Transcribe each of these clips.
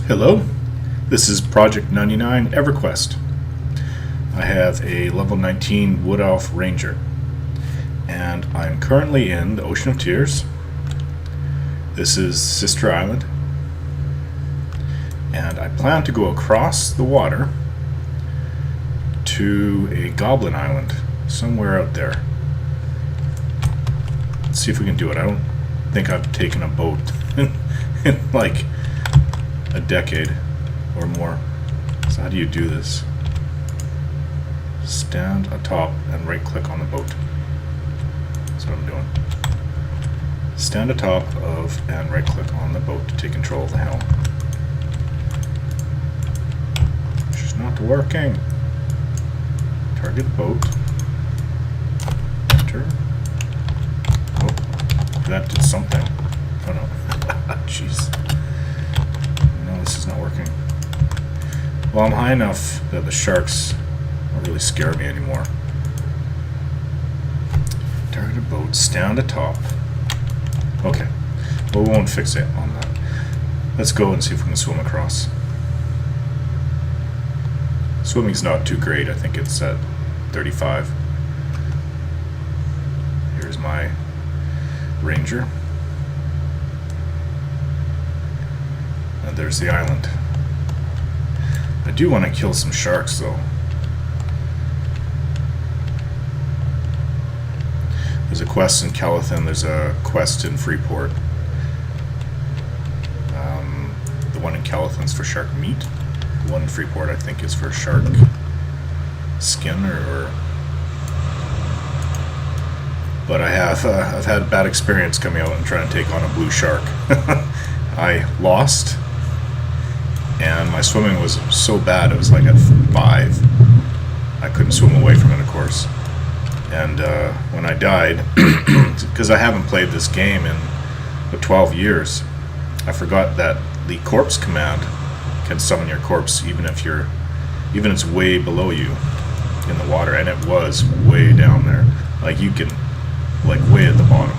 Hello, this is P99 Everquest. I have a level 19 Wood Elf Ranger, and I'm currently in the Ocean of Tears. This is Sister Island, and I plan to go across the water to a Goblin Island somewhere out there. Let's see if we can do it. I don't think I've taken a boat in like a decade or more. So how do you do this? Stand atop and right click on the boat. That's what I'm doing. Stand atop of and right click on the boat to take control of the helm. She's not working. Target boat. Enter. Oh, that did something. Oh no. Jeez. This is not working. Well, I'm high enough that the sharks don't really scare me anymore. Target a boat, stand atop. Okay, well, we won't fixate on that. Let's go and see if we can swim across. Swimming's not too great. I think it's at 35. Here's my ranger. And there's the island. I do want to kill some sharks though. There's a quest in Calathon, there's a quest in Freeport. The one in Calathon's for shark meat. The one in Freeport I think is for shark skin or but I've had bad experience coming out and trying to take on a blue shark. I lost. And my swimming was so bad, it was like at 5. I couldn't swim away from it, of course. And when I died, because I haven't played this game in 12 years, I forgot that the corpse command can summon your corpse even if it's way below you in the water, and it was way down there. Like you can, like way at the bottom.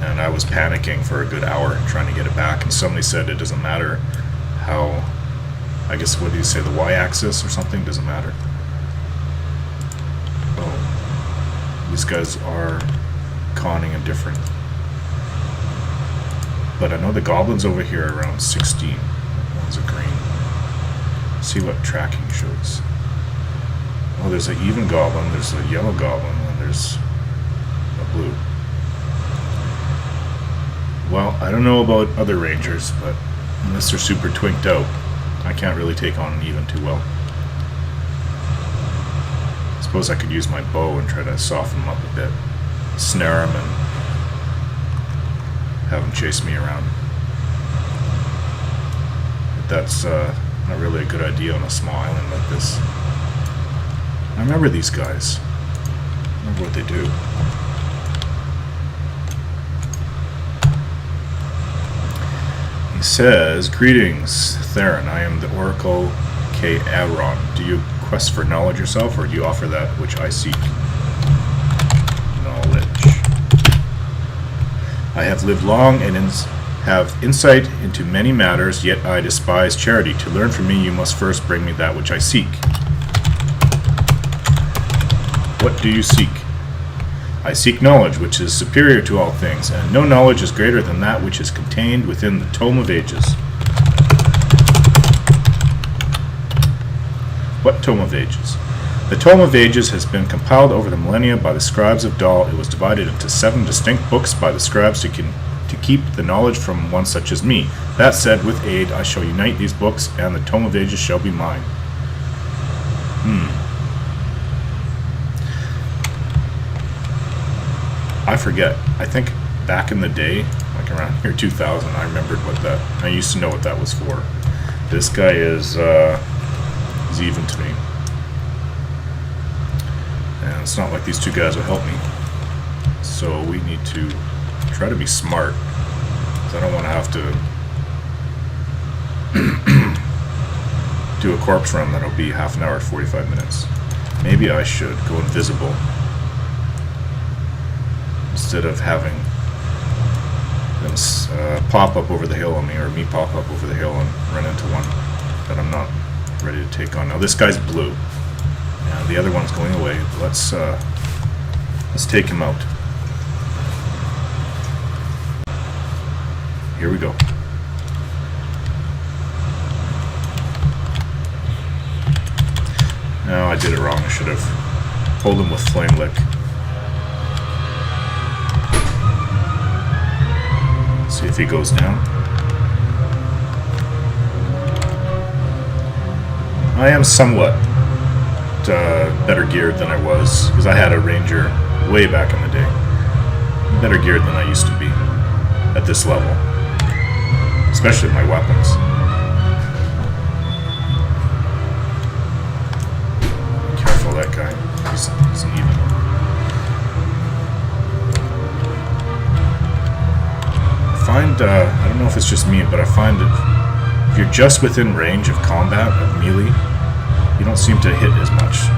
And I was panicking for a good hour trying to get it back, and somebody said it doesn't matter how, I guess, what do you say, the y-axis or something, doesn't matter. Oh, these guys are conning and different. But I know the goblins over here are around 16. One's a green. Let's see what tracking shows. Oh, there's an even goblin, there's a yellow goblin, and there's a blue. Well, I don't know about other rangers, but unless they're super twinked out, I can't really take on an even too well. I suppose I could use my bow and try to soften them up a bit, snare them, and have them chase me around. But that's not really a good idea on a small island like this. I remember these guys. I remember what they do. He says, "Greetings, Theron. I am the Oracle K. Aaron. Do you quest for knowledge yourself, or do you offer that which I seek?" Knowledge. "I have lived long and have insight into many matters, yet I despise charity. To learn from me, you must first bring me that which I seek." What do you seek? "I seek knowledge, which is superior to all things, and no knowledge is greater than that which is contained within the Tome of Ages." What Tome of Ages? The Tome of Ages has been compiled over the millennia by the scribes of Dal. It was divided into 7 distinct books by the scribes to keep the knowledge from one such as me. That said, with aid, I shall unite these books, and the Tome of Ages shall be mine. I forget. I think back in the day, like around year 2000, I remembered I used to know what that was for. This guy is even to me. And it's not like these two guys will help me. So we need to try to be smart, because I don't want to have to do a corpse run that'll be half an hour, 45 minutes. Maybe I should go invisible instead of having them pop up over the hill on me, or me pop up over the hill and run into one that I'm not ready to take on. Now this guy's blue. Now the other one's going away. Let's take him out. Here we go. No, I did it wrong. I should have pulled him with flame lick. See if he goes down. I am somewhat better geared than I was, because I had a Ranger way back in the day. Better geared than I used to be at this level, especially my weapons. Be careful, that guy. He's an even. I find, I don't know if it's just me, but I find that if you're just within range of combat, of melee, you don't seem to hit as much.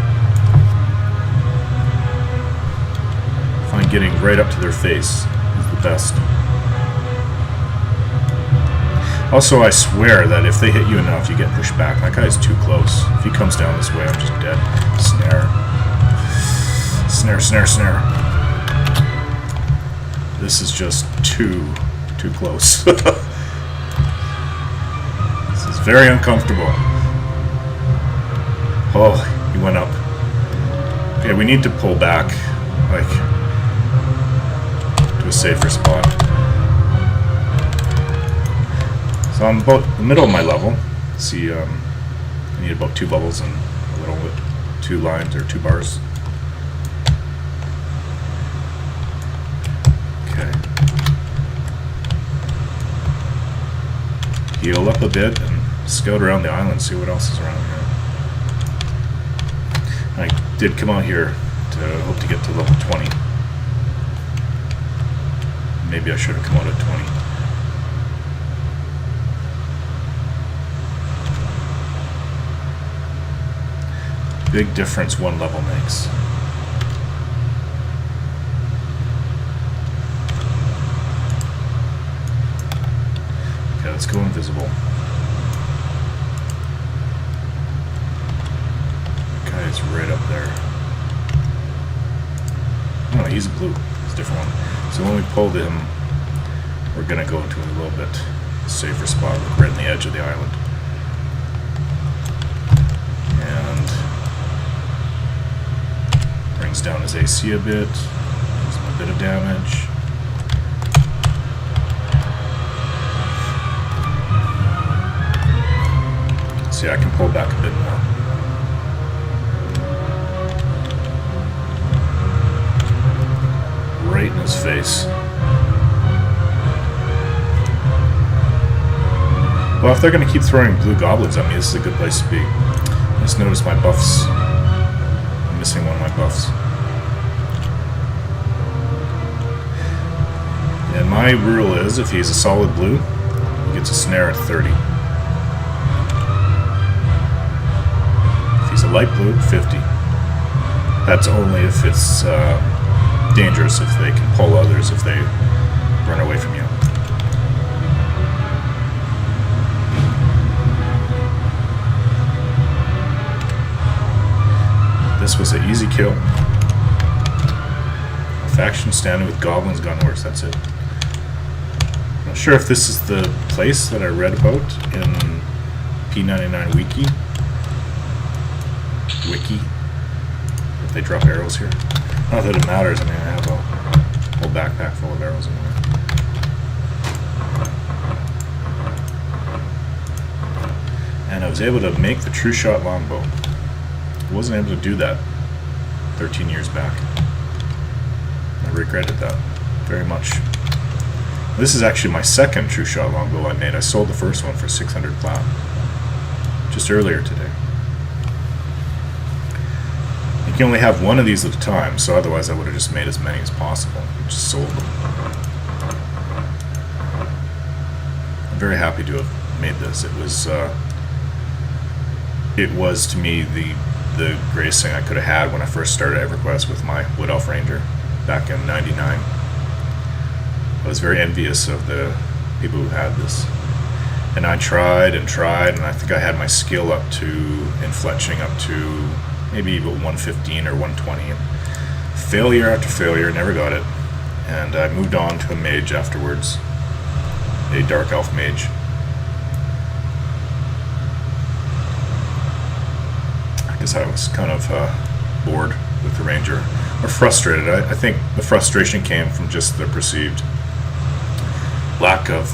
I find getting right up to their face is the best. Also, I swear that if they hit you enough, you get pushed back. That guy's too close. If he comes down this way, I'm just dead. Snare. Snare, snare, snare. This is just too close. This is very uncomfortable. Oh, he went up. Okay, we need to pull back, like, to a safer spot. So I'm about the middle of my level. See, I need about 2 bubbles and a little bit, 2 lines or 2 bars. Okay. Heal up a bit and scout around the island, see what else is around here. I did come out here to hope to get to level 20. Maybe I should have come out at 20. Big difference one level makes. Okay, let's go invisible. Guy's right up there. Oh, he's blue. It's a different one. So when we pulled him, we're gonna go into a little bit safer spot, right on the edge of the island. And brings down his AC a bit, gives him a bit of damage. See, I can pull back a bit more. Right in his face. Well, if they're going to keep throwing blue goblins at me, this is a good place to be. I just noticed my buffs. I'm missing one of my buffs. And my rule is, if he's a solid blue, he gets a snare at 30. If he's a light blue, 50. That's only if it's dangerous, if they can pull others, if they run away from you. This was an easy kill. A faction standing with goblins gone worse, that's it. I'm not sure if this is the place that I read about in P99 Wiki. If they drop arrows here. Not that it matters, I mean, I have a whole backpack full of arrows anyway. And I was able to make the true shot longbow. I wasn't able to do that 13 years back. I regretted that very much. This is actually my second true shot longbow I made. I sold the first one for 600 plat just earlier today. You can only have one of these at a time, so otherwise I would have just made as many as possible. Just sold them. I'm very happy to have made this. It was to me the greatest thing I could have had when I first started Everquest with my Wood Elf Ranger back in '99. I was very envious of the people who had this. And I tried and tried, and I think I had my skill up to, in fletching, up to maybe about 115 or 120. And failure after failure, never got it. And I moved on to a mage afterwards, a dark elf mage. I guess I was kind of bored with the ranger, or frustrated. I think the frustration came from just the perceived lack of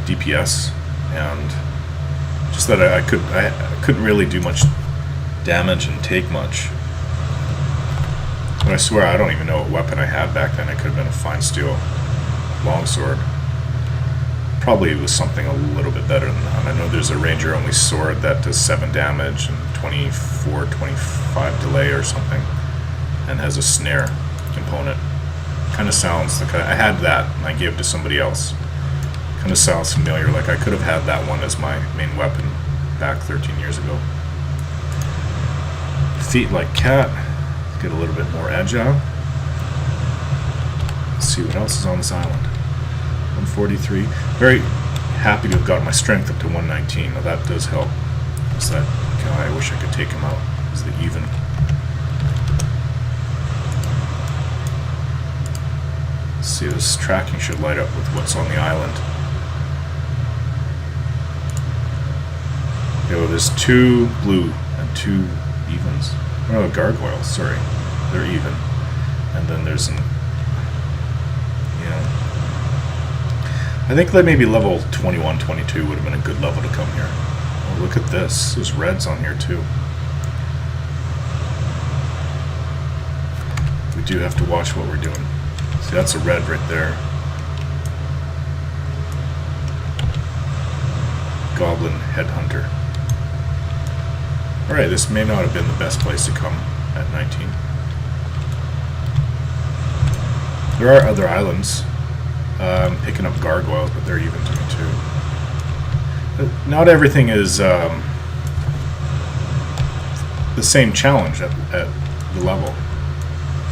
DPS, and just that I couldn't really do much damage and take much. But I swear I don't even know what weapon I had back then. It could have been a fine steel longsword. Probably it was something a little bit better than that. I know there's a ranger only sword that does 7 damage and 24, 25 delay or something, and has a snare component. Kind of sounds like I had that and I gave it to somebody else. Kind of sounds familiar, like I could have had that one as my main weapon back 13 years ago. Feet like cat. Get a little bit more agile. Let's see what else is on this island. 143. Very happy to have got my strength up to 119. Now that does help. Is that guy? I wish I could take him out. Is the even? Let's see, this tracking should light up with what's on the island. Okay, well, there's 2 blue and 2 evens. Oh, gargoyles, sorry. They're even. And then there's an... Yeah. I think that maybe level 21, 22 would have been a good level to come here. Oh, look at this. There's reds on here, too. We do have to watch what we're doing. See, that's a red right there. Goblin Headhunter. Alright, this may not have been the best place to come at 19. There are other islands. I'm picking up gargoyles, but they're even to me too. But not everything is the same challenge at the level.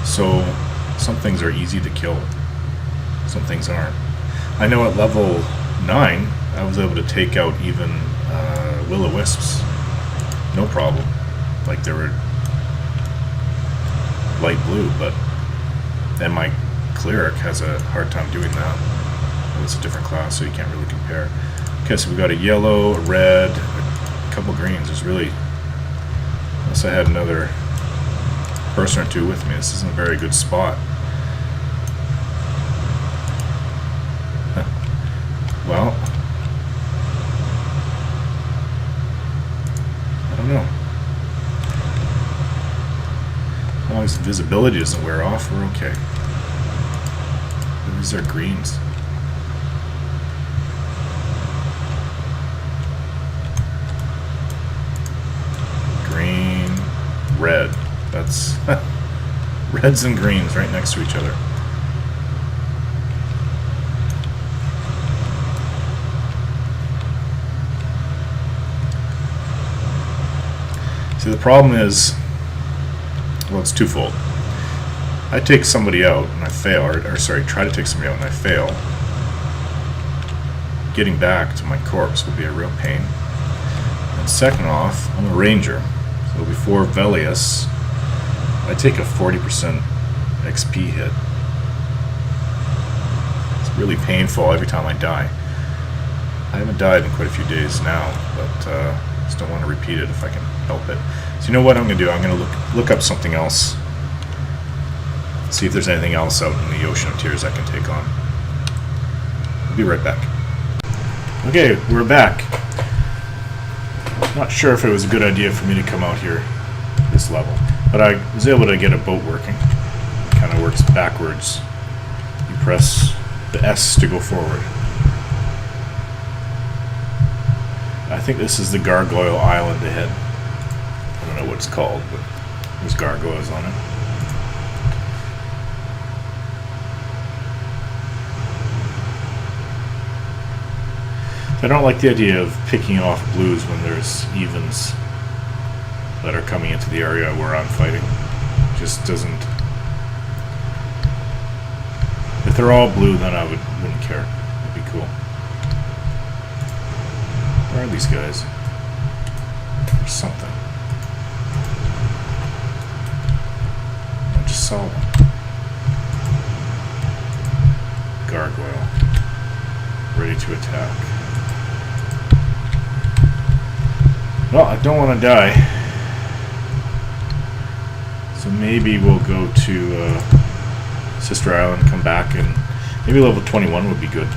So some things are easy to kill. Some things aren't. I know at level 9, I was able to take out even will-o-wisps. No problem. Like they were light blue, but then my cleric has a hard time doing that. Well, it's a different class, so you can't really compare. Okay, so we got a yellow, a red, a couple greens. There's really, unless I had another person or two with me, this isn't a very good spot. Well, I don't know. As long as the visibility doesn't wear off, we're okay. These are greens. Green, red. That's reds and greens right next to each other. See, the problem is, well, it's twofold. I take somebody out and I fail, or sorry, try to take somebody out and I fail. Getting back to my corpse will be a real pain. And second off, I'm a ranger. So before Velius, I take a 40% XP hit. It's really painful every time I die. I haven't died in quite a few days now, but just don't want to repeat it if I can help it. So you know what I'm going to do? I'm going to look up something else. See if there's anything else out in the Ocean of Tears I can take on. I'll be right back. Okay, we're back. Not sure if it was a good idea for me to come out here this level, but I was able to get a boat working. It kind of works backwards. You press the S to go forward. I think this is the Gargoyle Island ahead. I don't know what it's called, but there's gargoyles on it. I don't like the idea of picking off blues when there's evens that are coming into the area where I'm fighting. Just doesn't If they're all blue, then I wouldn't care. It'd be cool. Where are these guys? There's something. I just saw one. Gargoyle. Ready to attack. Well, I don't want to die. So maybe we'll go to Sister Island, come back, and maybe level 21 would be good.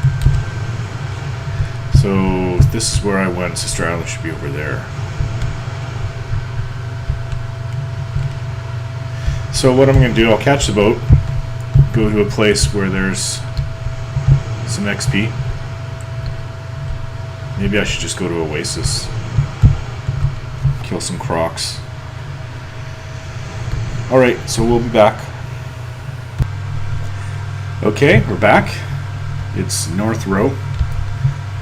So this is where I went. Sister Island should be over there. So what I'm going to do, I'll catch the boat, go to a place where there's some XP. Maybe I should just go to Oasis. Kill some crocs. Alright, so we'll be back. Okay, we're back. It's North Row.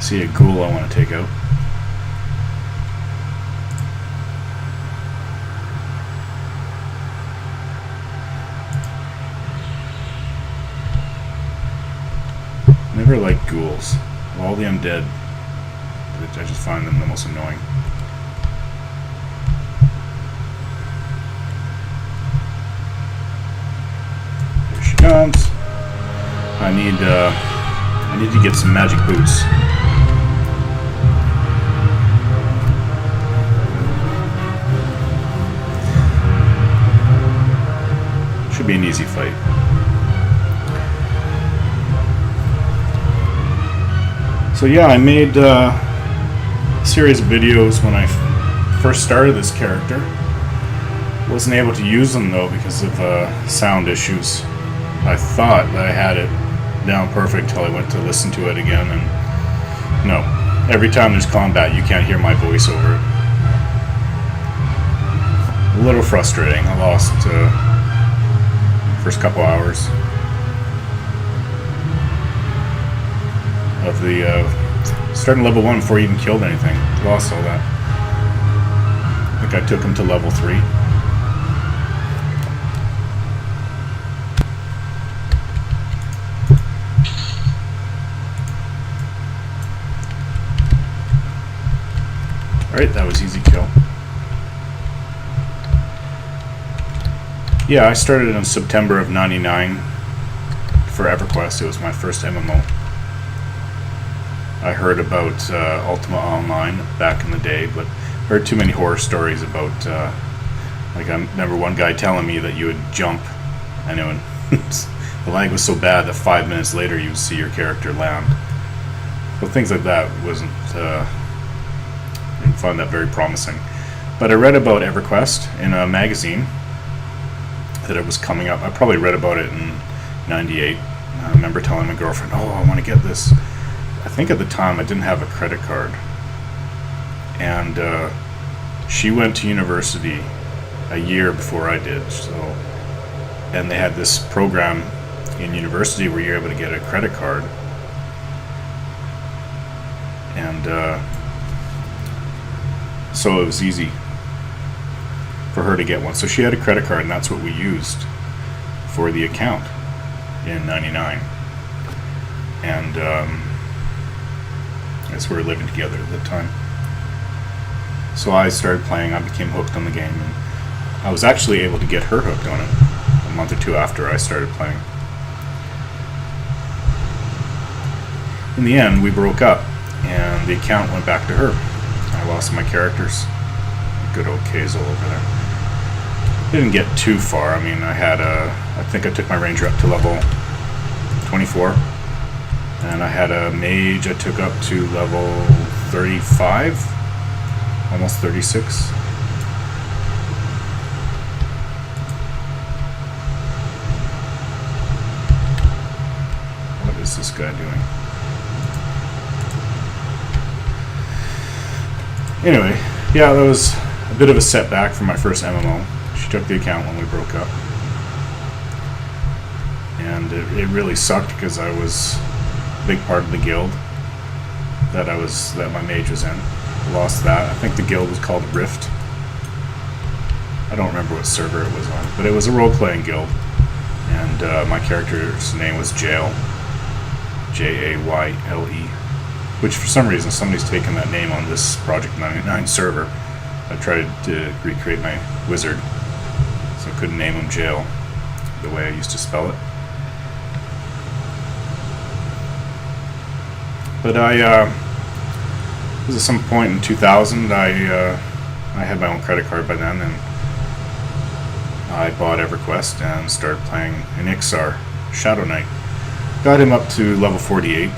See a ghoul I want to take out. Never liked ghouls. Of all the undead, I just find them the most annoying. There she comes. I need to get some magic boots. Should be an easy fight. So yeah, I made a series of videos when I first started this character. Wasn't able to use them though because of sound issues. I thought that I had it down perfect until I went to listen to it again, and no. Every time there's combat, you can't hear my voice over it. A little frustrating. I lost first couple hours of the starting level 1 before you even killed anything. Lost all that. I think I took him to level 3. Alright, that was easy kill. Yeah, I started in September of '99 for Everquest. It was my first MMO. I heard about Ultima Online back in the day, but heard too many horror stories about, like I remember one guy telling me that you would jump, and it would, the lag was so bad that 5 minutes later you would see your character land. So things like that wasn't, I didn't find that very promising. But I read about Everquest in a magazine that it was coming up. I probably read about it in '98. I remember telling my girlfriend, oh, I want to get this. I think at the time I didn't have a credit card. And she went to university a year before I did. So, and they had this program in university where you're able to get a credit card. And so it was easy for her to get one. So she had a credit card, and that's what we used for the account in '99. And as we were living together at the time. So I started playing, I became hooked on the game, and I was actually able to get her hooked on it a month or two after I started playing. In the end, we broke up, and the account went back to her. I lost my characters. Good old Kazel over there. Didn't get too far. I mean, I think I took my ranger up to level 24. And I had a mage I took up to level 35, almost 36. What is this guy doing? Anyway, yeah, that was a bit of a setback for my first MMO. She took the account when we broke up. And it really sucked because I was big part of the guild that my mage was in. Lost that. I think the guild was called Rift. I don't remember what server it was on, but it was a role-playing guild. and my character's name was Jayle, Jayle, which for some reason somebody's taken that name on this Project 99 server. I tried to recreate my wizard, so I couldn't name him Jayle the way I used to spell it. But it was at some point in 2000, I had my own credit card by then, and I bought EverQuest and started playing an Ixar, Shadow Knight. Got him up to level 48.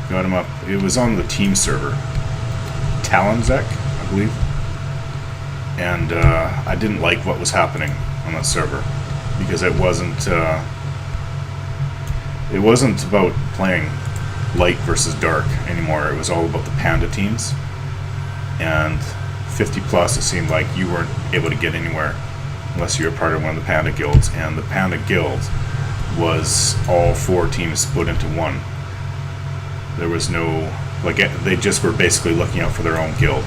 Got him up. It was on the team server, Talonzek, I believe. And I didn't like what was happening on that server because it wasn't about playing light versus dark anymore. It was all about the panda teams, and 50 plus, it seemed like you weren't able to get anywhere unless you were part of one of the panda guilds, and the panda guild was all 4 teams split into one. There was no, like, they just were basically looking out for their own guild,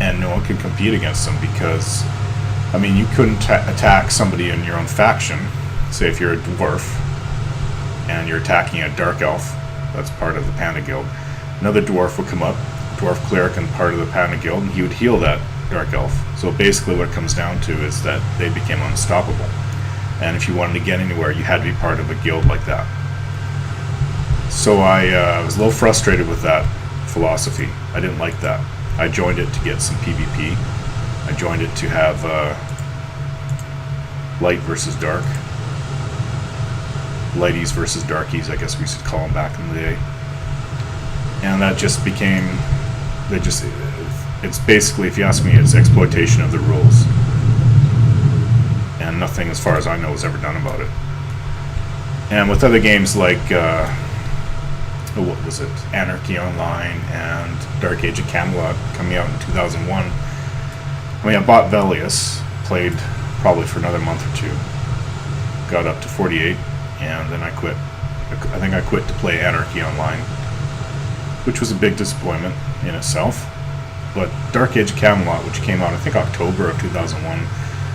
and no one could compete against them because, I mean, you couldn't attack somebody in your own faction. Say if you're a dwarf and you're attacking a dark elf, that's part of the panda guild. Another dwarf would come up, dwarf cleric and part of the panda guild, and he would heal that dark elf. So basically what it comes down to is that they became unstoppable. And if you wanted to get anywhere, you had to be part of a guild like that. So I was a little frustrated with that philosophy. I didn't like that. I joined it to get some PvP. I joined it to have light versus dark. Lighties versus darkies, I guess we should call them back in the day. And that just became, it's basically, if you ask me, it's exploitation of the rules. And nothing, as far as I know, was ever done about it. And with other games like, what was it, Anarchy Online and Dark Age of Camelot coming out in 2001, I mean, I bought Velius, played probably for another month or 2, got up to 48, and then I quit. I think I quit to play Anarchy Online, which was a big disappointment in itself. But Dark Age of Camelot, which came out I think October of 2001,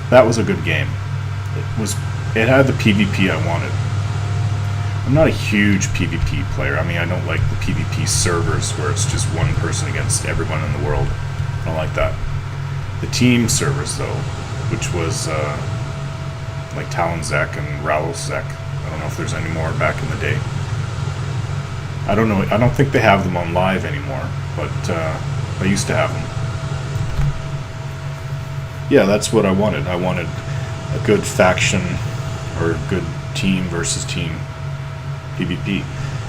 that was a good game. It had the PvP I wanted. I'm not a huge PvP player. I mean, I don't like the PvP servers where it's just one person against everyone in the world. I don't like that. The team servers, though, which was like Talonzek and Ralozek. I don't know if there's any more back in the day. I don't know. I don't think they have them on live anymore, but I used to have them. Yeah, that's what I wanted. I wanted a good faction or a good team versus team PvP.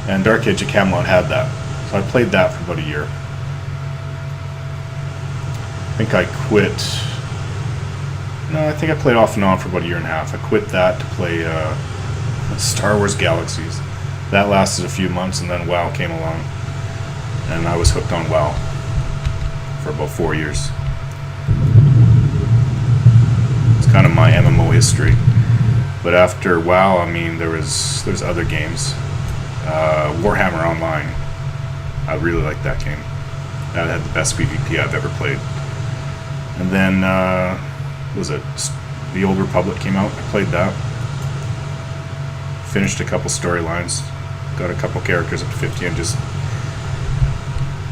And Dark Age of Camelot had that. So I played that for about a year. I think I quit. No, I think I played off and on for about a year and a half. I quit that to play Star Wars Galaxies. That lasted a few months, and then WoW came along. And I was hooked on WoW for about 4 years. It's kind of my MMO history. But after WoW, I mean, there's other games. Warhammer Online. I really liked that game. That had the best PvP I've ever played. And then, was it The Old Republic came out? I played that. Finished a couple storylines. Got a couple characters up to 50 and just...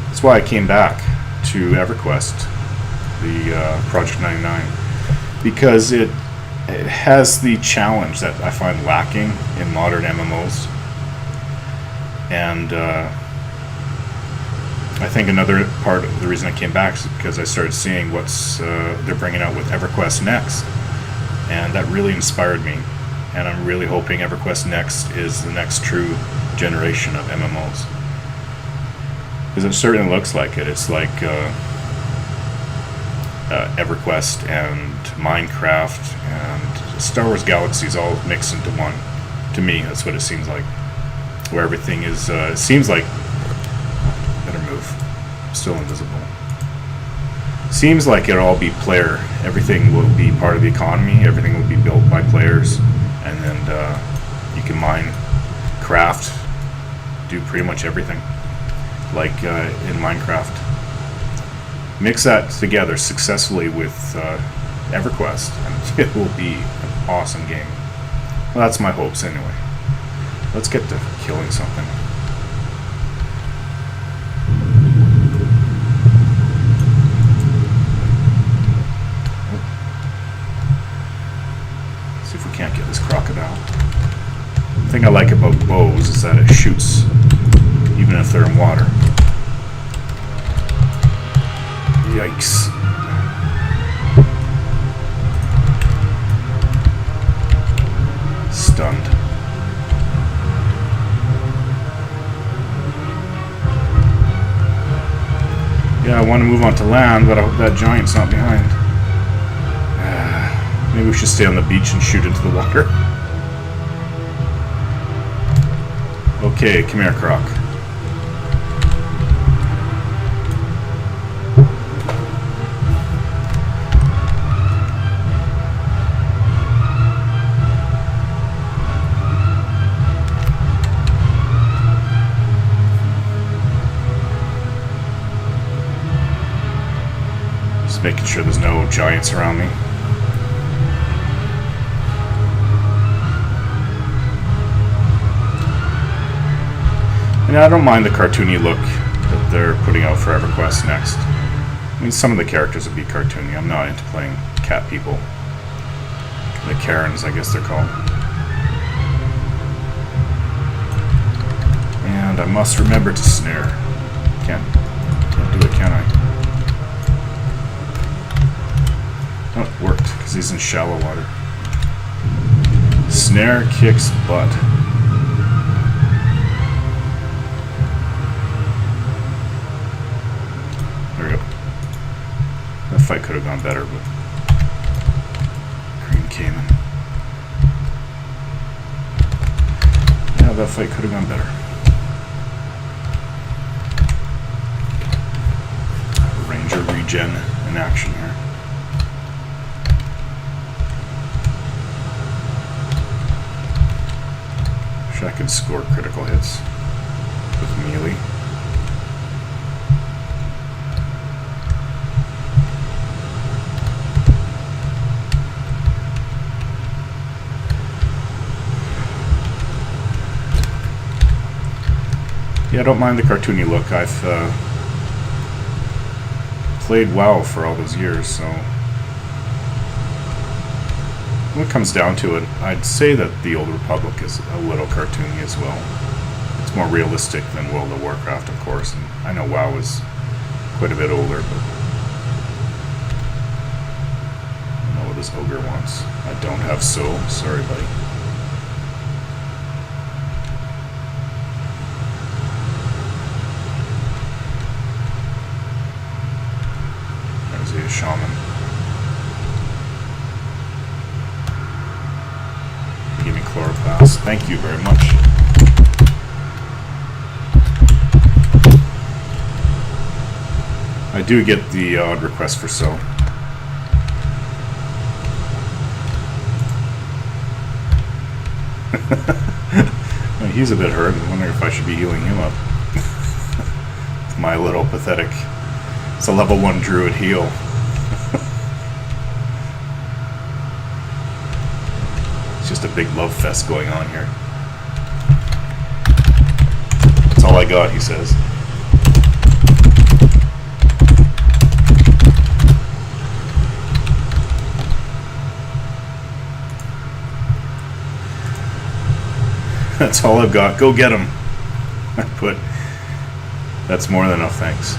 That's why I came back to EverQuest, the Project 99. Because it has the challenge that I find lacking in modern MMOs. And I think another part of the reason I came back is because I started seeing what's they're bringing out with EverQuest Next, and that really inspired me. And I'm really hoping EverQuest Next is the next true generation of MMOs, because it certainly looks like it. It's like EverQuest and Minecraft and Star Wars Galaxies all mixed into one. To me, that's what it seems like. Where everything is, it seems like, better move, still invisible. Seems like it'll all be player. Everything will be part of the economy. Everything will be built by players, and then you can mine, craft, do pretty much everything, like in Minecraft. Mix that together successfully with EverQuest, and it will be awesome game. Well, that's my hopes anyway. Let's get to killing something. See if we can't get this crocodile. The thing I like about bows is that it shoots even if they're in water. Yikes. Stunned. Yeah, I want to move on to land, but I hope that giant's not behind. Maybe we should stay on the beach and shoot into the water. Okay, come here, Croc. Just making sure there's no giants around me. And I don't mind the cartoony look that they're putting out for EverQuest next. I mean, some of the characters would be cartoony. I'm not into playing cat people. The Karens, I guess they're called. And I must remember to snare. Can't do it, can I? Oh, it worked, because he's in shallow water. Snare kicks butt. There we go. That fight could have gone better, but Green Cayman. Yeah, that fight could have gone better. Ranger regen in action here. I can score critical hits with melee. Yeah, I don't mind the cartoony look. I've played WoW for all those years, so when it comes down to it, I'd say that the Old Republic is a little cartoony as well. It's more realistic than World of Warcraft, of course, and I know WoW is quite a bit older, but I know what this ogre wants. I don't have soul. Sorry, buddy. There's a shaman. Chloroplast. Thank you very much. I do get the odd request for so. Well, he's a bit hurt. I wonder if I should be healing him up. It's my little pathetic. It's a level 1 druid heal. Just a big love fest going on here. That's all I got, he says. That's all I've got. Go get him. I put, that's more than enough, thanks.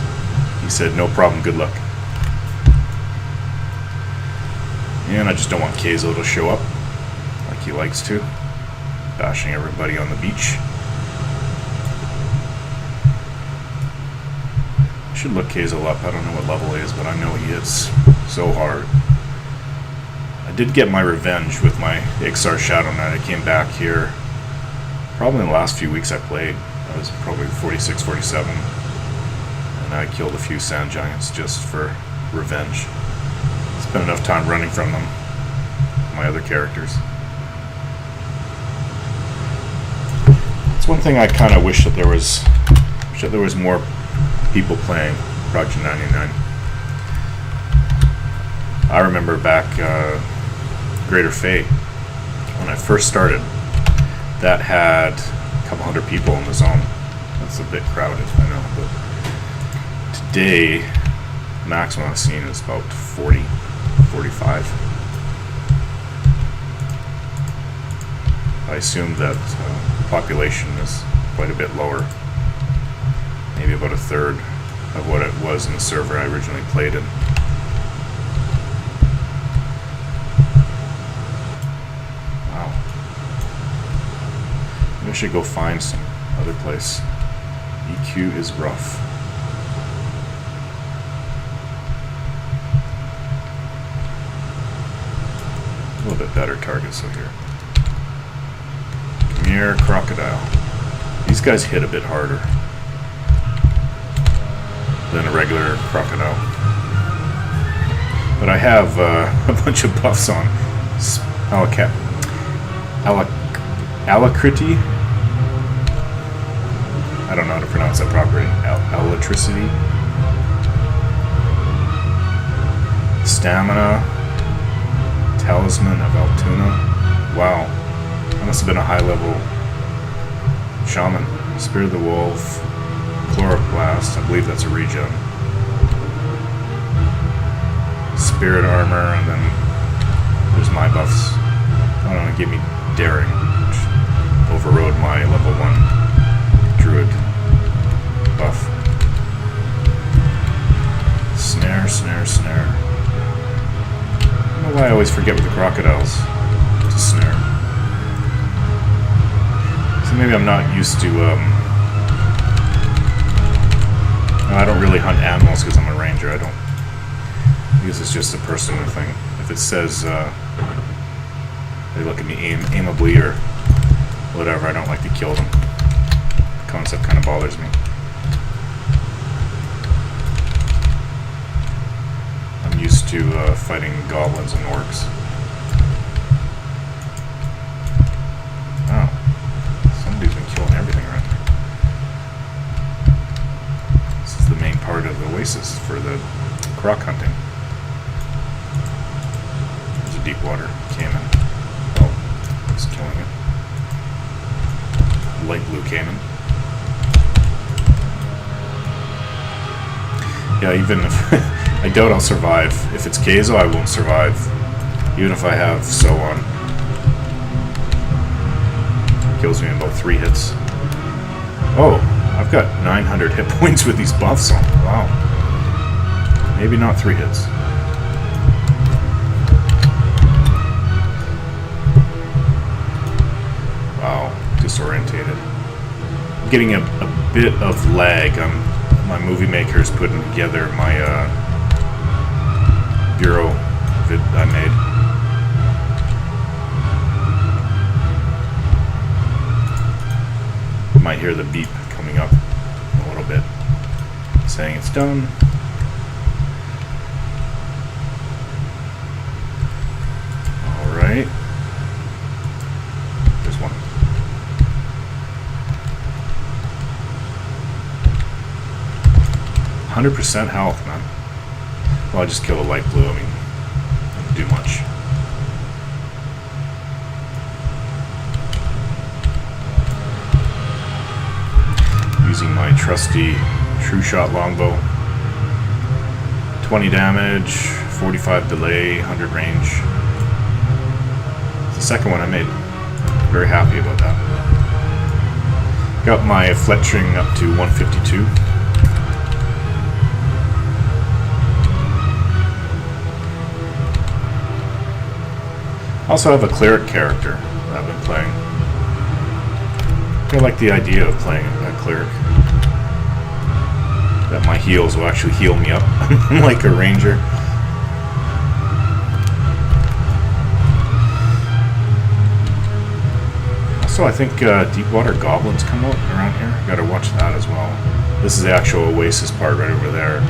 He said, no problem, good luck. And I just don't want Keizo to show up. He likes to, bashing everybody on the beach. I should look Keizo up. I don't know what level he is, but I know he hits so hard. I did get my revenge with my Ixar Shadow Knight. I came back here probably in the last few weeks I played. I was probably 46, 47, and I killed a few sand giants just for revenge. Spent enough time running from them, my other characters. One thing I kind of wish that there was more people playing Project 99. I remember back Greater Fate, when I first started, that had a couple hundred people in the zone. That's a bit crowded, I know, but today, maximum I've seen is about 40, 45. I assume that population is quite a bit lower, maybe about a third of what it was in the server I originally played in. Wow. Maybe I should go find some other place. EQ is rough. A little bit better targets over here. Come here, crocodile. These guys hit a bit harder than a regular crocodile. But I have a bunch of buffs on. Alacrity? I don't know how to pronounce that properly. Electricity? Stamina? Talisman of Altoona? Wow. That must have been a high-level shaman. Spirit of the Wolf. Chloroplast, I believe that's a regen. Spirit armor, and then there's my buffs. I don't know, it gave me daring, which overrode my level 1 druid buff. Snare, snare, snare. I don't know why I always forget with the crocodiles to snare. So maybe I'm not used to I don't really hunt animals because I'm a ranger. I don't. I guess it's just a personal thing. If it says they look at me aimably or whatever, I don't like to kill them. The concept kind of bothers me. I'm used to fighting goblins and orcs. Oh, somebody's been killing everything around here. The main part of the oasis for the croc hunting. There's a deep water caiman. Oh, he's killing it. Light blue caiman. Yeah, even if I doubt I'll survive. If it's Keizo, I won't survive. Even if I have so on. Kills me in about 3 hits. Oh! I've got 900 hit points with these buffs on. Wow. Maybe not 3 hits. Wow. Disorientated. I'm getting a bit of lag. My movie maker is putting together my bureau vid I made. You might hear the beep coming up in a little bit, saying it's done. Alright. There's one. 100% health, man. Well, I just killed a light blue. I mean, I didn't do much. Using my trusty True Shot longbow. 20 damage, 45 delay, 100 range. It's the second one I made. Very happy about that. Got my fletching up to 152. Also have a cleric character that I've been playing. I like the idea of playing a cleric. That my heals will actually heal me up like a ranger. Also, I think deep water goblins come out around here. Gotta watch that as well. This is the actual oasis part right over there.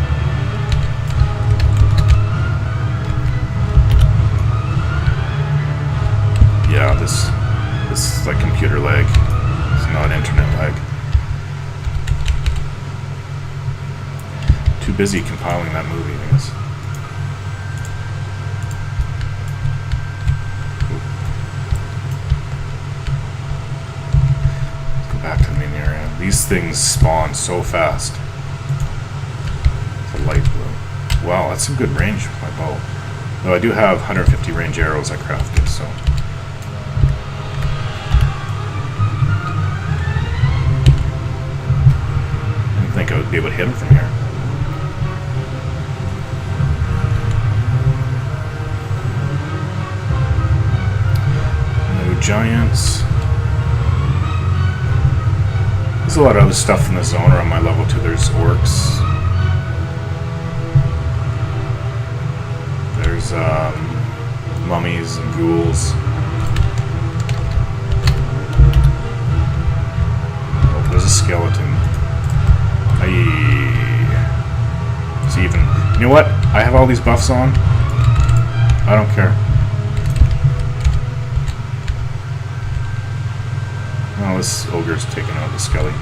Yeah, this is like computer lag. It's not internet lag. Too busy compiling that movie, I guess. These things spawn so fast. It's a light blue. Wow, that's some good range with my bow. Though I do have 150 range arrows I crafted, so. I didn't think I would be able to hit him from here. No giants. There's a lot of other stuff in the zone around my level 2. There's orcs. There's mummies and ghouls. Oh, there's a skeleton. See, even, you know what? I have all these buffs on. I don't care. Oh, this ogre's taking out the skelly.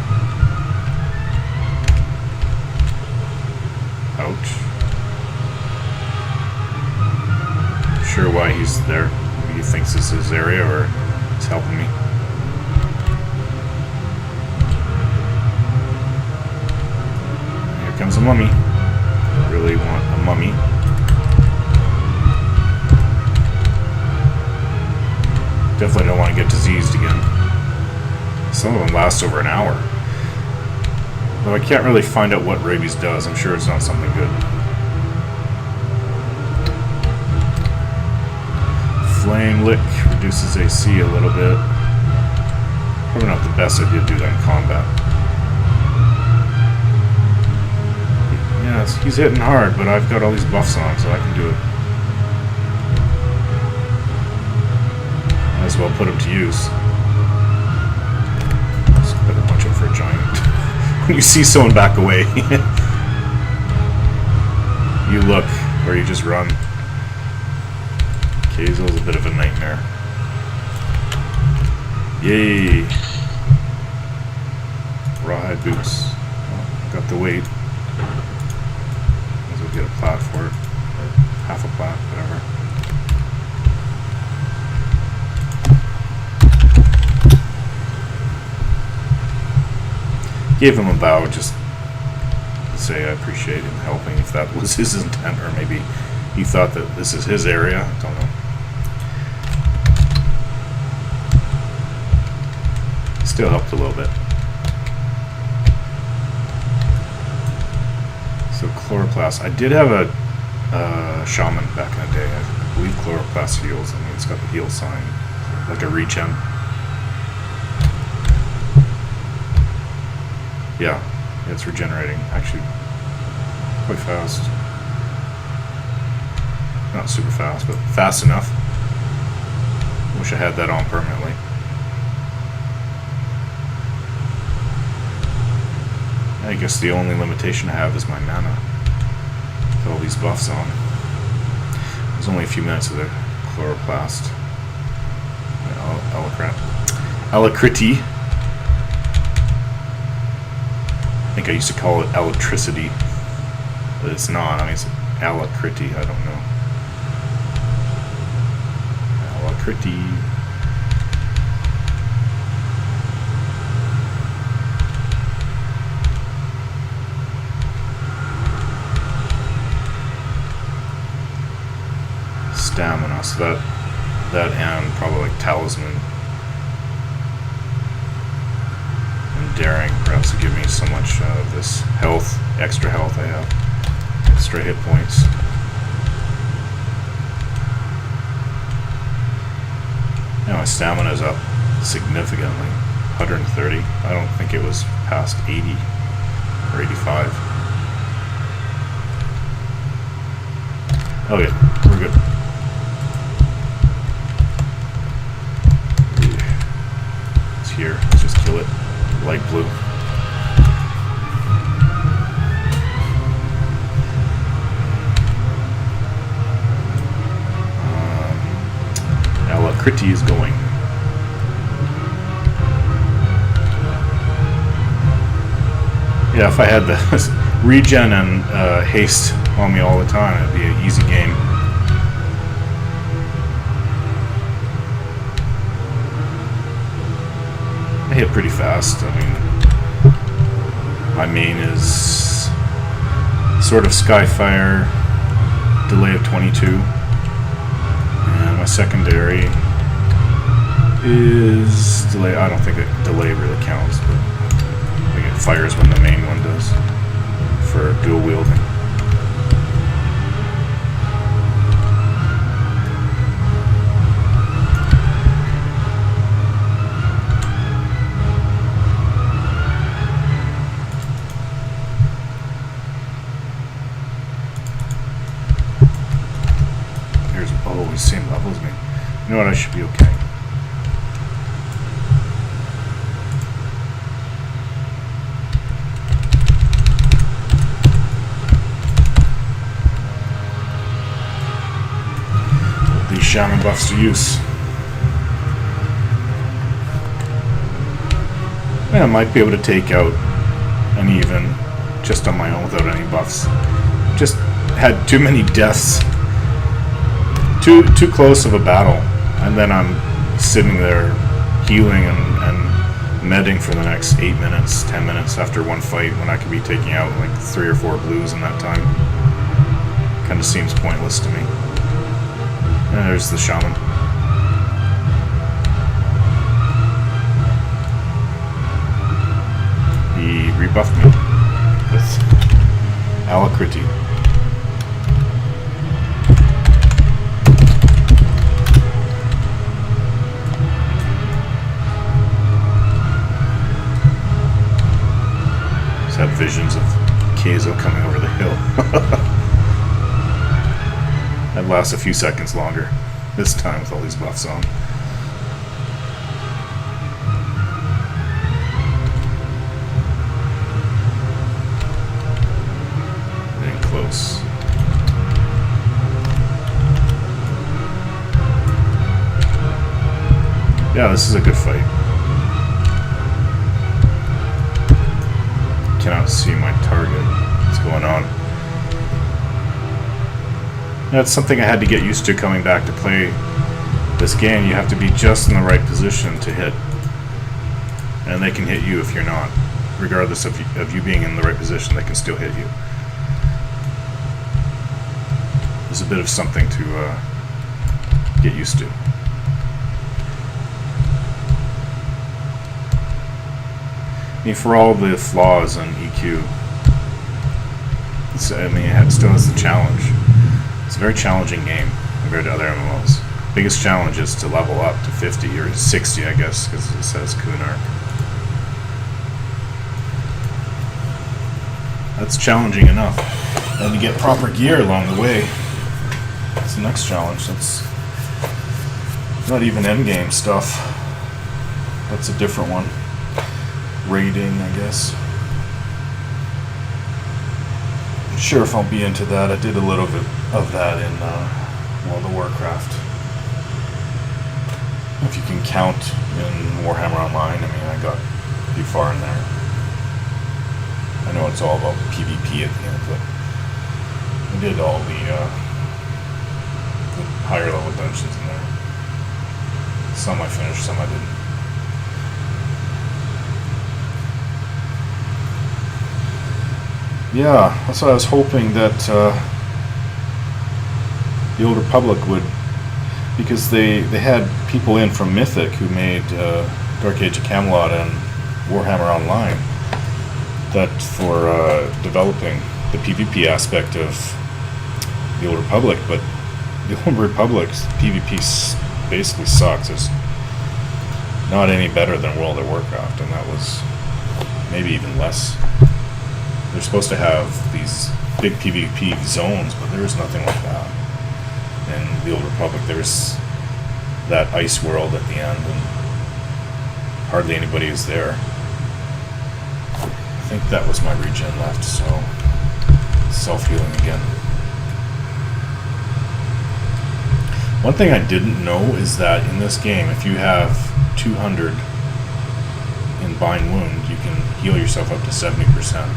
Ouch. Sure why he's there. Maybe he thinks this is his area or he's helping me. Here comes a mummy. I really want a mummy. Definitely don't want to get diseased again. Some of them last over an hour. Though I can't really find out what rabies does. I'm sure it's not something good. Flame Lick reduces AC a little bit. Probably not the best idea to do that in combat. Yeah, he's hitting hard, but I've got all these buffs on, so I can do it. Might as well put him to use. Better watch out for a giant. When you see someone back away, you look, or you just run. Kazel's a bit of a nightmare. Yay! Rawhide boots. Oh, got the weight. Might as well get a plat for it. Or half a plat, whatever. Gave him a bow just to say I appreciate him helping, if that was his intent, or maybe he thought that this is his area. I don't know. Still helped a little bit. So chloroplast. I did have a shaman back in the day. I believe chloroplast heals. I mean, it's got the heal sign, like a regen. Yeah, it's regenerating, actually, quite fast. Not super fast, but fast enough. Wish I had that on permanently. I guess the only limitation I have is my mana. With all these buffs on. There's only a few minutes of the chloroplast. Alacrity. I think I used to call it electricity, but it's not. I mean, it's alacrity. I don't know. Alacrity. Stamina. So that and probably like talisman. Daring perhaps to give me so much of this health, extra health I have, extra hit points. Now my stamina is up significantly, 130. I don't think it was past 80 or 85. Oh yeah, we're good. It's here, let's just kill it. Light blue. Alacrity is going. Yeah, if I had the regen and haste on me all the time, it'd be an easy game. I hit pretty fast. I mean, My main is sort of Skyfire, delay of 22, and my secondary is delay. I don't think a delay really counts, but I think it fires when the main one does for dual wielding. Here's always same level as me. You know what? I should be okay. Shaman buffs to use. Yeah, I might be able to take out an even just on my own without any buffs. Just had too many deaths. Too close of a battle. And then I'm sitting there healing and medding for the next 8 minutes, 10 minutes after one fight when I could be taking out like 3 or 4 blues in that time. Kind of seems pointless to me. And there's the shaman. He rebuffed me with Alacrity. Just had visions of Keizo coming over the hill. That lasts a few seconds longer this time with all these buffs on. Getting close. Yeah, this is a good fight. Cannot see my target. What's going on? That's something I had to get used to coming back to play this game. You have to be just in the right position to hit. And they can hit you if you're not. Regardless of you being in the right position, they can still hit you. There's a bit of something to get used to. I mean, for all the flaws in EQ, it still has the challenge. It's a very challenging game compared to other MMOs. Biggest challenge is to level up to 50 or 60, I guess, because it says Kunark. That's challenging enough. And to get proper gear along the way, that's the next challenge. That's not even endgame stuff. That's a different one. Raiding, I guess. Not sure if I'll be into that. I did a little bit of that in World of Warcraft. If you can count in Warhammer Online, I mean, I got pretty far in there. I know it's all about PvP at the end, but I did all the higher level dungeons in there. Some I finished, some I didn't. Yeah, that's what I was hoping that the Old Republic would, because they had people in from Mythic who made Dark Age of Camelot and Warhammer Online, that for developing the PvP aspect of the Old Republic, but the Old Republic's PvP basically sucks. It's not any better than World of Warcraft, and that was maybe even less. They're supposed to have these big PvP zones, but there's nothing like that. In the Old Republic, there's that ice world at the end, and hardly anybody is there. I think that was my regen left, so self-healing again. One thing I didn't know is that in this game, if you have 200 in Bind Wound, you can heal yourself up to 70%.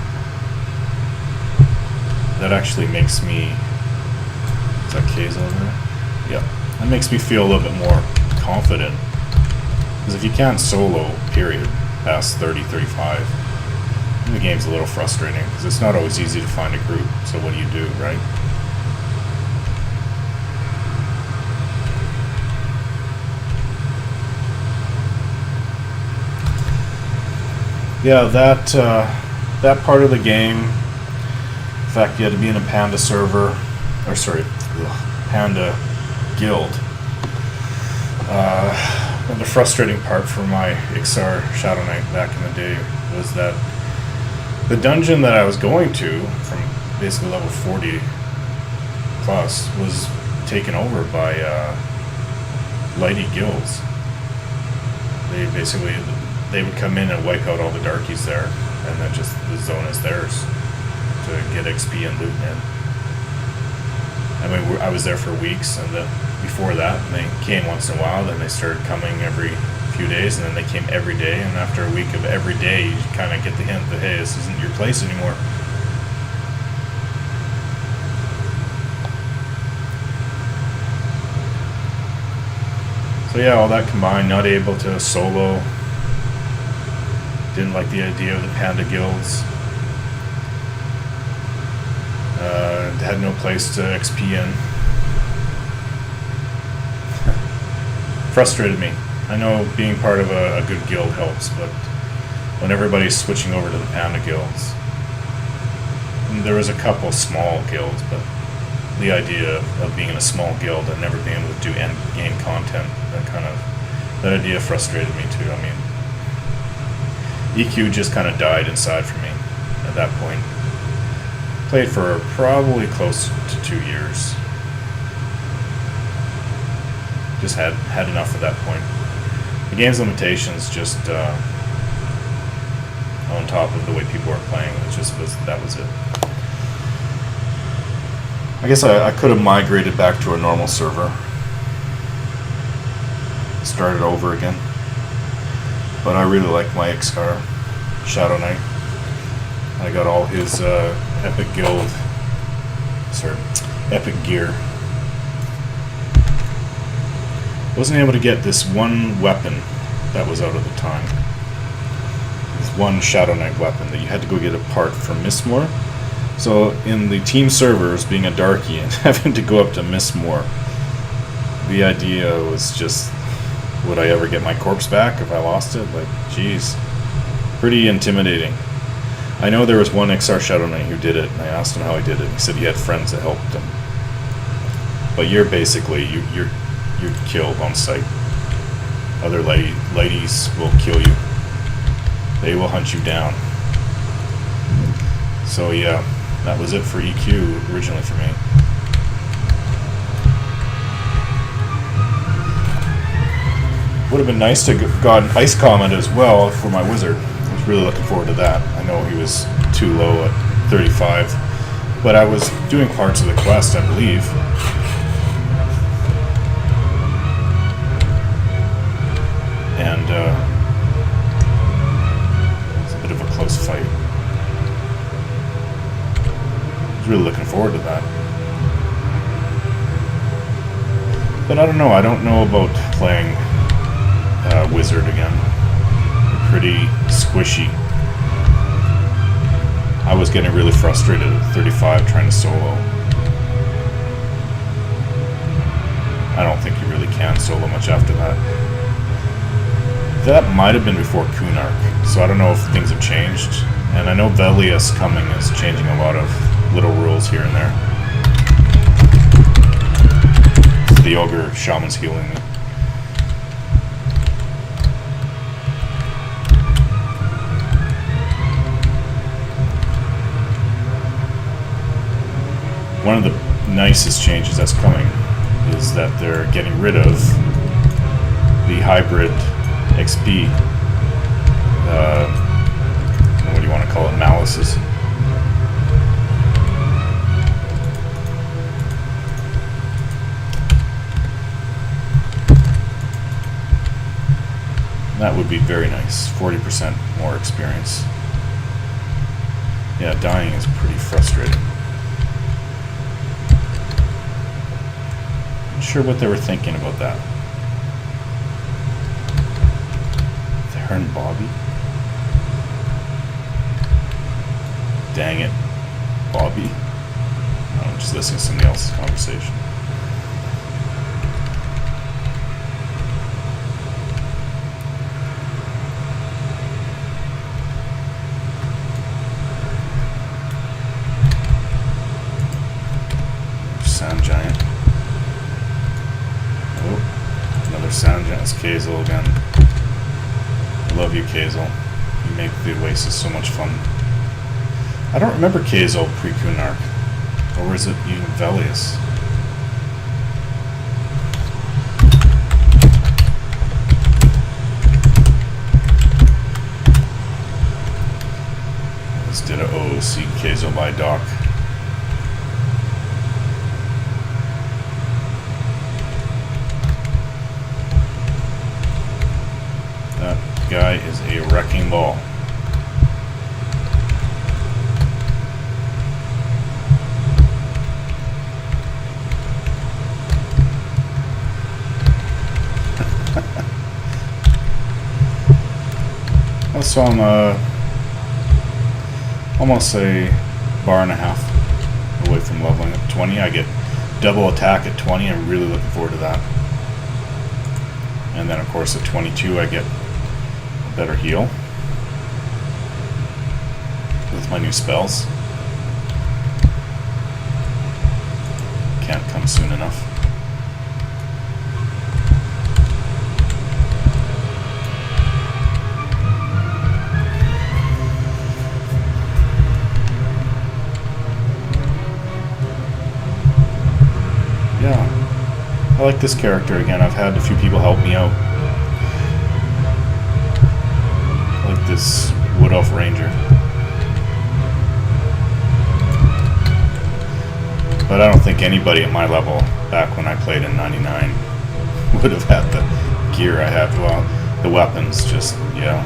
That actually makes me... Is that K's over there? Yeah. That makes me feel a little bit more confident. Because if you can't solo, period, past 30, 35, The game's a little frustrating because it's not always easy to find a group. So what do, right? Yeah, that part of the game. In fact, you had to be in a Panda server, or sorry, Panda guild. And the frustrating part for my Ixar Shadow Knight back in the day was that the dungeon that I was going to, from basically level 40 plus, was taken over by lighty guilds. They would come in and wipe out all the darkies there, and then just the zone is theirs to get XP and loot in. I mean, I was there for weeks, and before that, they came once in a while, then they started coming every few days, and then they came every day, and after a week of every day, you kind of get the hint that, hey, this isn't your place anymore. So yeah, all that combined, not able to solo, didn't like the idea of the Panda guilds, had no place to XP in. Frustrated me. I know being part of a good guild helps, but when everybody's switching over to the Panda guilds, and there was a couple small guilds, but the idea of being in a small guild and never being able to do end game content, that idea frustrated me too. I mean, EQ just kind of died inside for me at that point. Played for probably close to 2 years. Just had enough at that point. The game's limitations just on top of the way people were playing, that was it. I guess I could have migrated back to a normal server, started over again, but I really like my Ixar Shadow Knight. I got all his epic gear. Wasn't able to get this one weapon that was out at the time. This one Shadow Knight weapon that you had to go get a part from Mistmore. So in the team servers, being a darkie and having to go up to Mistmore, the idea was just, would I ever get my corpse back if I lost it? Like, geez, pretty intimidating. I know there was one Ixar Shadow Knight who did it, and I asked him how he did it. He said he had friends that helped him. But you're basically, you're killed on sight. Other ladies will kill you. They will hunt you down. So yeah, that was it for EQ originally for me. Would have been nice to got an ice comment as well for my wizard. I was really looking forward to that. I know he was too low at 35, but I was doing parts of the quest, I believe. And it's a bit of a close fight. I was really looking forward to that. But I don't know about playing wizard again. They're pretty squishy. I was getting really frustrated at 35 trying to solo. I don't think you really can solo much after that. That might have been before Kunark, so I don't know if things have changed. And I know Velius coming is changing a lot of little rules here and there. So the ogre shaman's healing me. One of the nicest changes that's coming is that they're getting rid of the hybrid XP, what do you want to call it, malices. That would be very nice, 40% more experience. Yeah, dying is pretty frustrating. Not sure what they were thinking about that. There and Bobby. Dang it, Bobby. I'm just listening to somebody else's conversation. Sound giant. Oh, another sound giant. It's Kazel again. I love you, Kazel. You make the Oasis so much fun. I don't remember Kazel pre-Kunark. Or was it even Velius? Let's did a OOC Kazel by Doc. That guy is a wrecking ball. So I'm almost a bar and a half away from leveling up 20. I get double attack at 20. I'm really looking forward to that. And then of course at 22 I get a better heal with my new spells. Can't come soon enough. I like this character again. I've had a few people help me out. I like this Wood Elf Ranger. But I don't think anybody at my level, back when I played in 99, would have had the gear I have. Well, the weapons, just, yeah.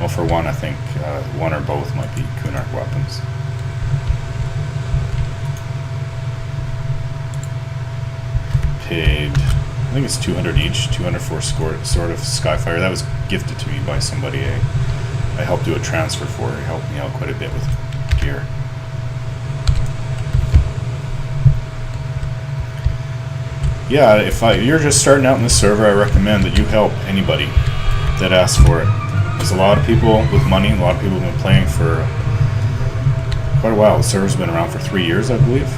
Well, for one, I think one or both might be Kunark weapons. Paid, I think it's 200 each, 200 for Sword of Skyfire. That was gifted to me by somebody I helped do a transfer for. He helped me out quite a bit with gear. Yeah, if you're just starting out in this server, I recommend that you help anybody that asks for it. There's a lot of people with money, a lot of people have been playing for quite a while. The server's been around for 3 years, I believe.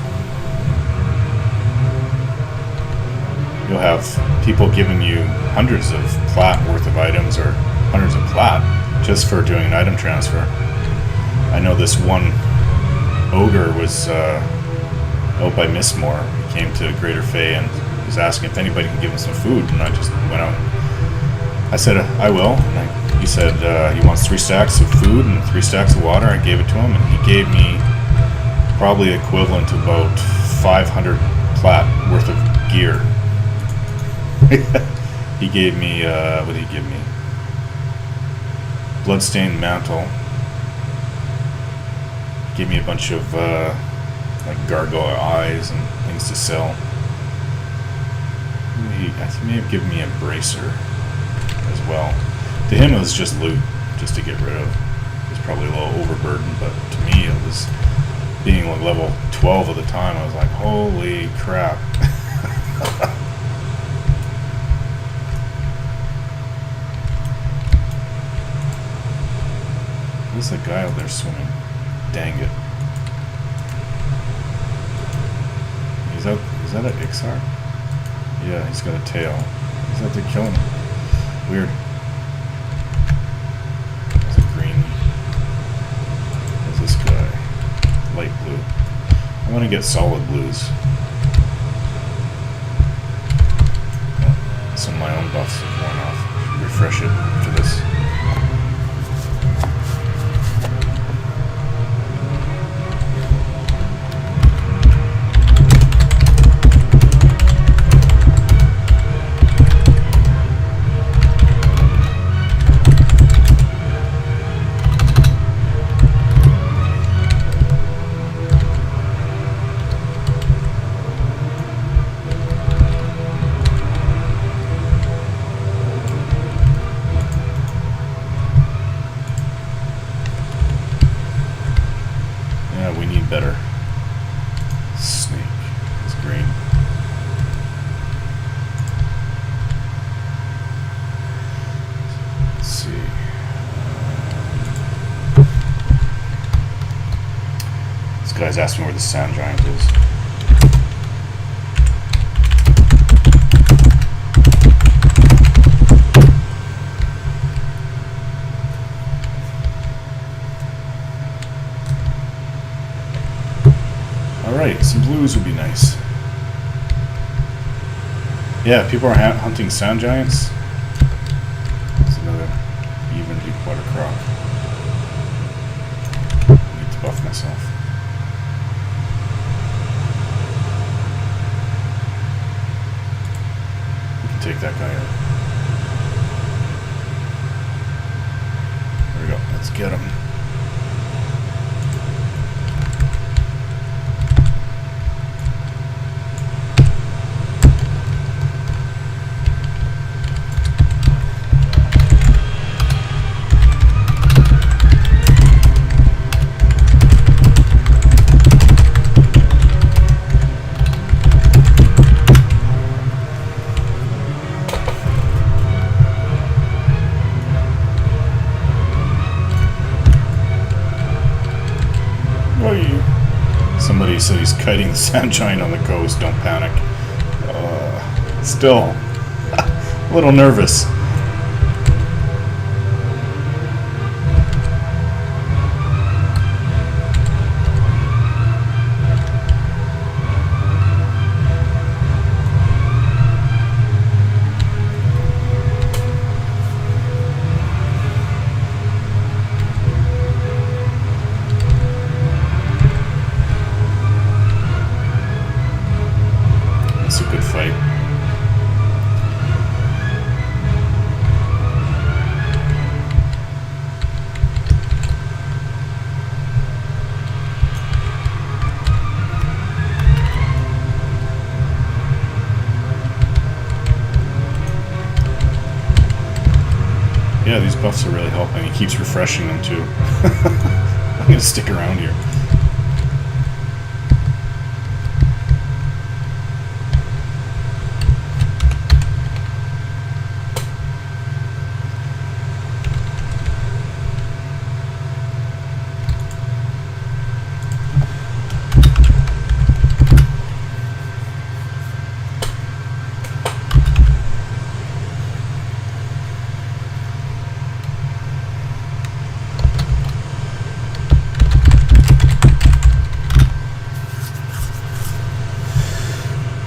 You'll have people giving you hundreds of plat worth of items, or hundreds of plat just for doing an item transfer. I know this one ogre was out by Mistmore. He came to Greater Fey and was asking if anybody can give him some food, and I just went out. I said, I will. And he said he wants 3 stacks of food and 3 stacks of water. I gave it to him, and he gave me probably equivalent to about 500 plat worth of gear. He gave me, what did he give me? Bloodstained mantle. He gave me a bunch of like gargoyle eyes and things to sell. He may have given me a bracer as well. To him it was just loot, just to get rid of. It was probably a little overburdened, but to me it was, being like level 12 at the time, I was like, holy crap. There's a guy out there swimming. Dang it. Is that an Ixar? Yeah, he's got a tail. He's out there killing him. Weird. There's a green. There's this guy. Light blue. I want to get solid blues. Some of my own buffs have worn off. Refresh it after this. we need better. Snake is green. Let's see. This guy's asking where the sand giant is. Alright, some blues would be nice. Yeah, people are hunting sand giants. That's another even deep water croc. I need to buff myself. We can take that guy out. There we go, let's get him. Somebody said he's kiting the sand giant on the coast. Don't panic. Still, a little nervous. It's a good fight. Yeah, these buffs are really helping. He keeps refreshing them too. I'm gonna stick around here.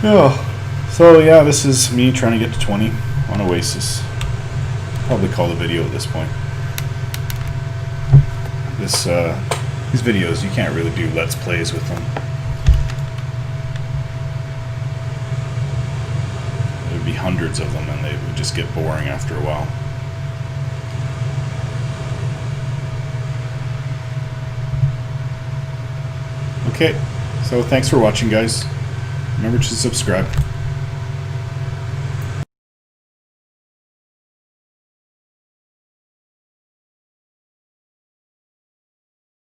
Oh, so yeah, this is me trying to get to 20 on Oasis. Probably call the video at this point. These videos, you can't really do let's plays with them. There'd be hundreds of them and they would just get boring after a while. Okay, so thanks for watching, guys. Remember to subscribe.